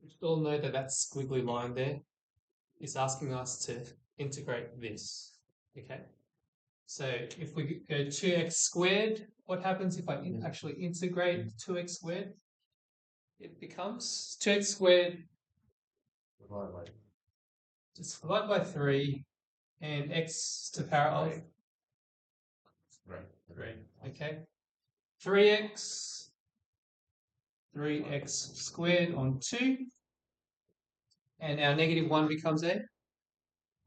We should all know that that squiggly line there is asking us to integrate this. Okay. So if we go 2x squared, what happens if I actually integrate 2x squared? It becomes 2x squared just divide by 3 and x to the power of 3. Okay. 3x squared on 2. And our negative 1 becomes a?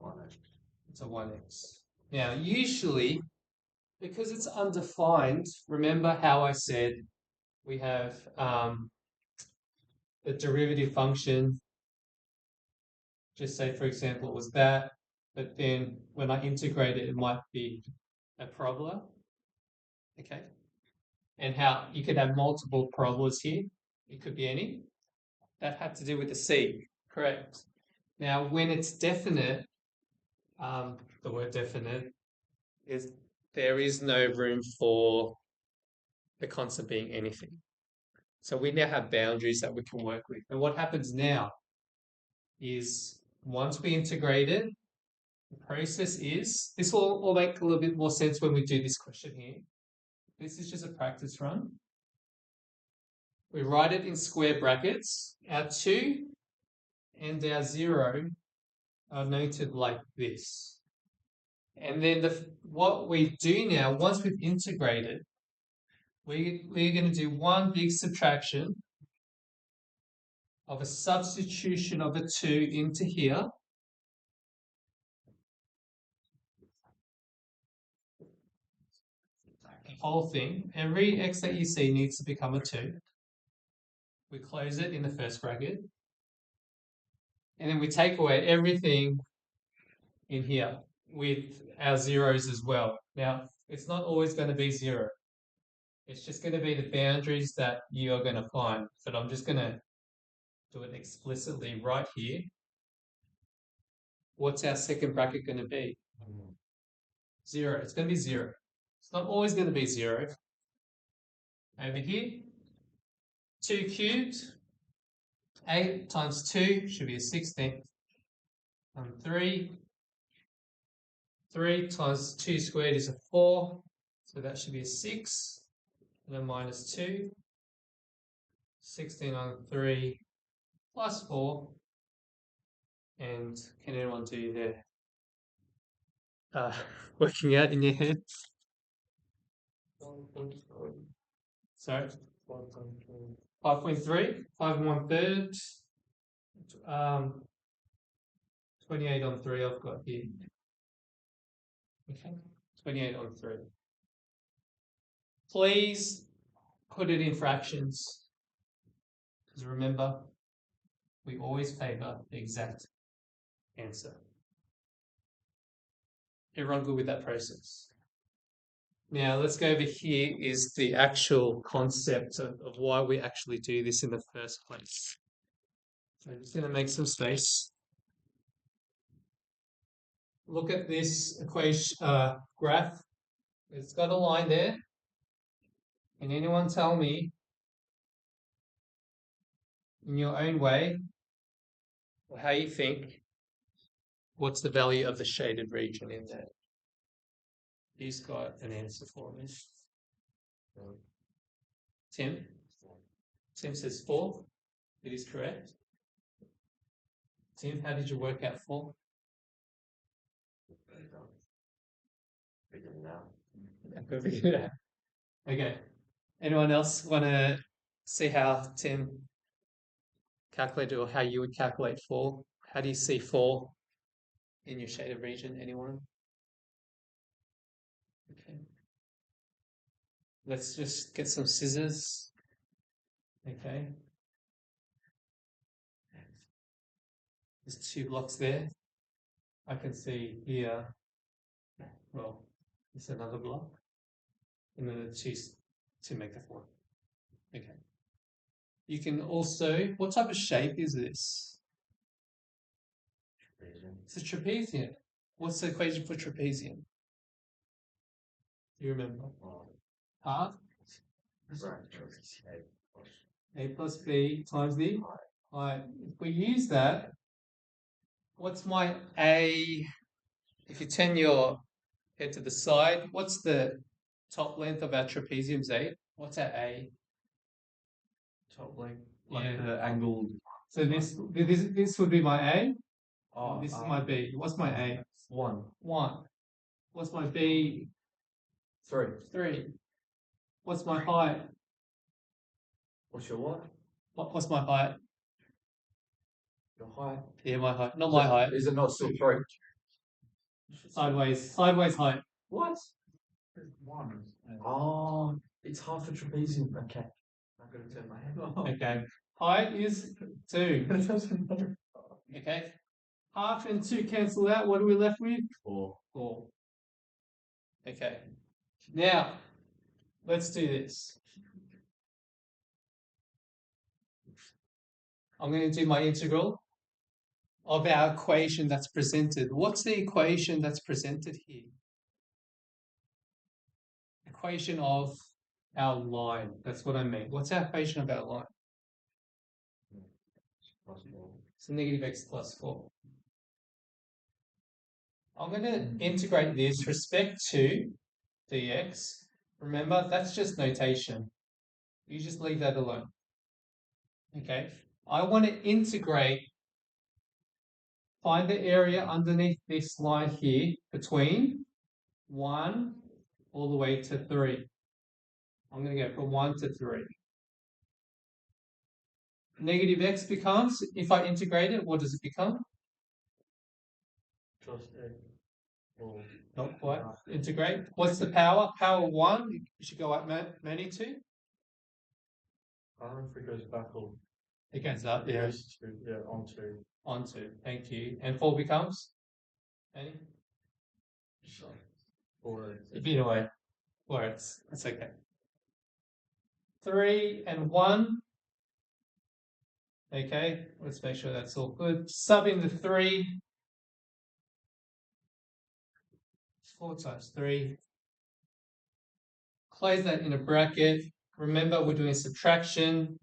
1x. It's a 1x. Now, usually, because it's undefined, remember how I said we have the derivative function. Just say, for example, it was that, but then when I integrate it, it might be a parabola. Okay. And how you could have multiple parabolas here. It could be any. That had to do with the c, correct. Now, when it's definite, the word definite is there is no room for the constant being anything. So we now have boundaries that we can work with. And what happens now is once we integrate it, the process is, this will make a little bit more sense when we do this question here. This is just a practice run. We write it in square brackets. Our 2 and our 0 are noted like this. And then what we do now, once we've integrated, we're going to do one big subtraction of a substitution of a 2 into here. The whole thing. Every x that you see needs to become a 2. We close it in the first bracket. And then we take away everything in here with our zeros as well. Now, it's not always going to be 0. It's just going to be the boundaries that you are going to find. But I'm just going to do it explicitly right here. What's our second bracket going to be? 0. It's going to be 0. It's not always going to be 0. Over here, 2 cubed, 8 times 2 should be a 16. And 3 times 2 squared is a 4. So that should be a 6. And then minus 2. 16 on 3 plus 4. And can anyone do their working out in your head? Sorry? 5.3, 5 1/3. 28 on 3 I've got here. Okay, 28 on 3. Please put it in fractions. Because remember, we always favour the exact answer. Everyone good with that process? Now let's go over here is the actual concept of why we actually do this in the first place. So I'm just going to make some space. Look at this equation graph. It's got a line there. Can anyone tell me in your own way or how you think what's the value of the shaded region in there? Who's got an answer for me? Tim? Tim says 4. It is correct. Tim, how did you work out 4? Okay. Anyone else want to see how Tim calculated or how you would calculate 4? How do you see 4 in your shaded region? Anyone? Okay. Let's just get some scissors. Okay. There's 2 blocks there. I can see here, well, it's another block. And then the 2 to make the 4. Okay. You can also, what type of shape is this? Trapezium. It's a trapezium. What's the equation for trapezium? Do you remember? Half? A plus B times the Right, if we use that, what's my A? If you turn your head to the side, what's the top length of our trapezium's A? What's our A? Top length, like Yeah. the angled. So this would be my A. Oh, This is my B. What's my A? 1. 1. What's my B? 3. 3. What's my height? What's your what? What's my height? Your height. Yeah, my height. Not my height. Is it not still 3? Sideways height. What? 1. Oh, it's half a trapezium. Okay. I'm going to turn my head off. Okay. Height is 2. Okay. Half and 2 cancel out. What are we left with? 4. 4. Okay. Now, let's do this. I'm going to do my integral of our equation that's presented. What's the equation that's presented here? Equation of our line. That's what I mean. What's our equation of our line? It's negative x plus 4. I'm going to integrate this respect to dx. Remember, that's just notation. You just leave that alone. Okay. I want to integrate, find the area underneath this line here between 1 all the way to 3. I'm going to go from 1 to 3. Negative x becomes, if I integrate it, what does it become? Just Not quite. Integrate. What's the power? Power 1. You should go up many to. I don't know if it goes back or It goes up, it yeah. goes to, yeah, onto. Onto. Thank you. And 4 becomes? Any? Or Either way. Or it's okay. 3 and 1. Okay, let's make sure that's all good. Sub in the 3. 4 times 3. Close that in a bracket. Remember, we're doing subtraction.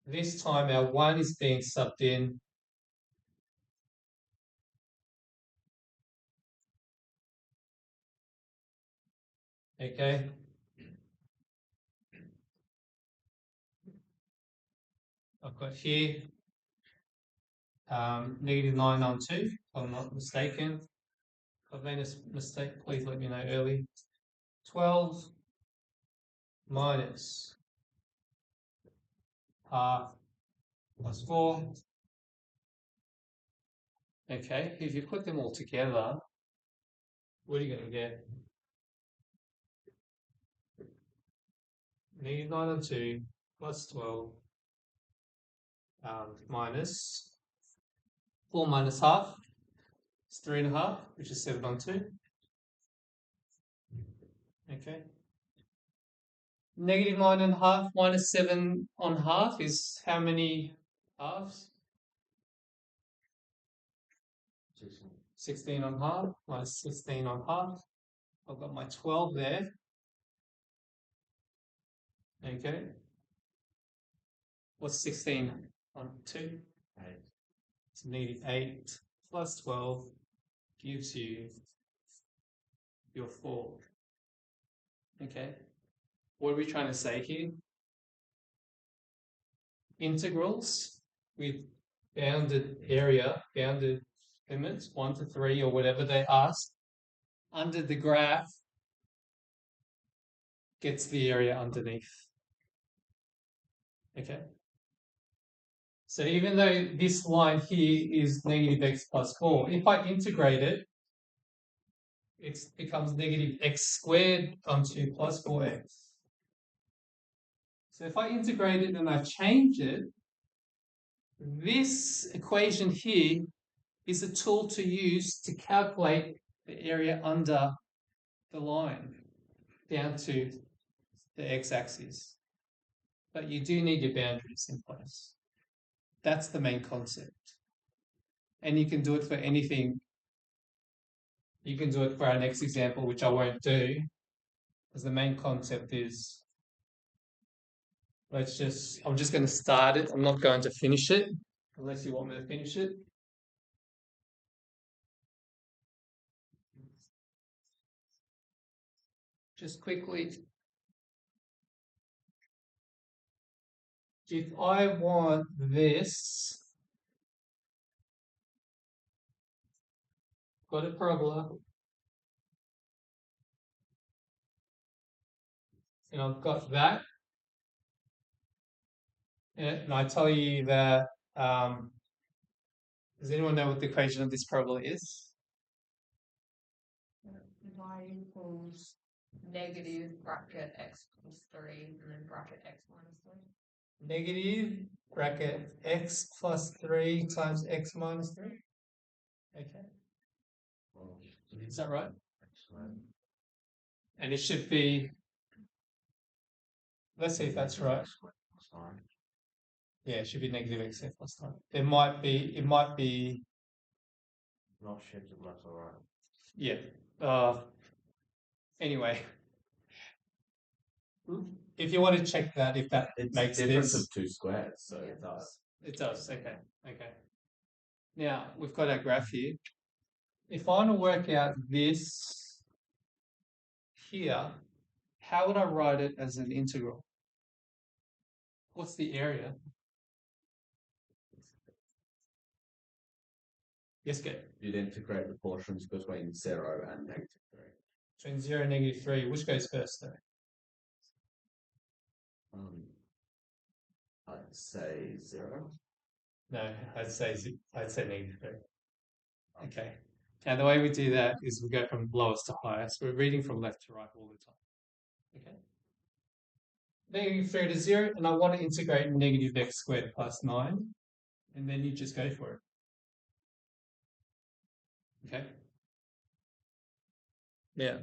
This time our 1 is being subbed in. Okay. I've got here negative 9 on 2, if I'm not mistaken. If I've made a mistake, please let me know early. 12 minus half plus 4. Okay, if you put them all together, what are you going to get? Negative 9 on 2 plus 12 minus 4 minus half. It's 3.5, which is 7 on 2. Okay. Negative 9.5 minus 7 on half is how many halves? 16 on half minus 16 on half. I've got my 12 there. Okay. What's 16 on 2? 8. It's negative 8 plus 12 gives you your 4. Okay. What are we trying to say here? Integrals with bounded area, bounded limits, 1 to 3 or whatever they ask, under the graph gets the area underneath. Okay. So even though this line here is negative x plus 4, if I integrate it, it becomes negative x squared onto plus 4x. So if I integrate it and I change it, this equation here is a tool to use to calculate the area under the line down to the x-axis. But you do need your boundaries in place. That's the main concept. And you can do it for anything. You can do it for our next example, which I won't do, because the main concept is I'm just going to start it. I'm not going to finish it unless you want me to finish it. Just quickly, if I want this, got a parabola, and I've got that, and I tell you that, does anyone know what the equation of this parabola is? Y equals negative bracket x plus 3 and then bracket x minus 3. Negative bracket x plus 3 times x minus 3. Okay. Is that right? And it should be, let's see if that's right. Yeah, it should be negative x squared plus 9. It might be, Not shaped as left or right. yeah. Anyway, if you want to check that, if that It's makes a difference this, of 2 squares, so Yeah. it does. it does. Okay. Now we've got our graph here. If I want to work out this here, how would I write it as an integral? What's the area? Yes, go. You'd integrate the portions between 0 and -3. Between 0 and -3, which goes first though? I'd say 0. No, I'd say -3. Okay. Now the way we do that is we go from lowest to highest. We're reading from left to right all the time. Okay. -3 to 0, and I want to integrate negative x squared plus 9, and then you just go for it. Okay. Yeah.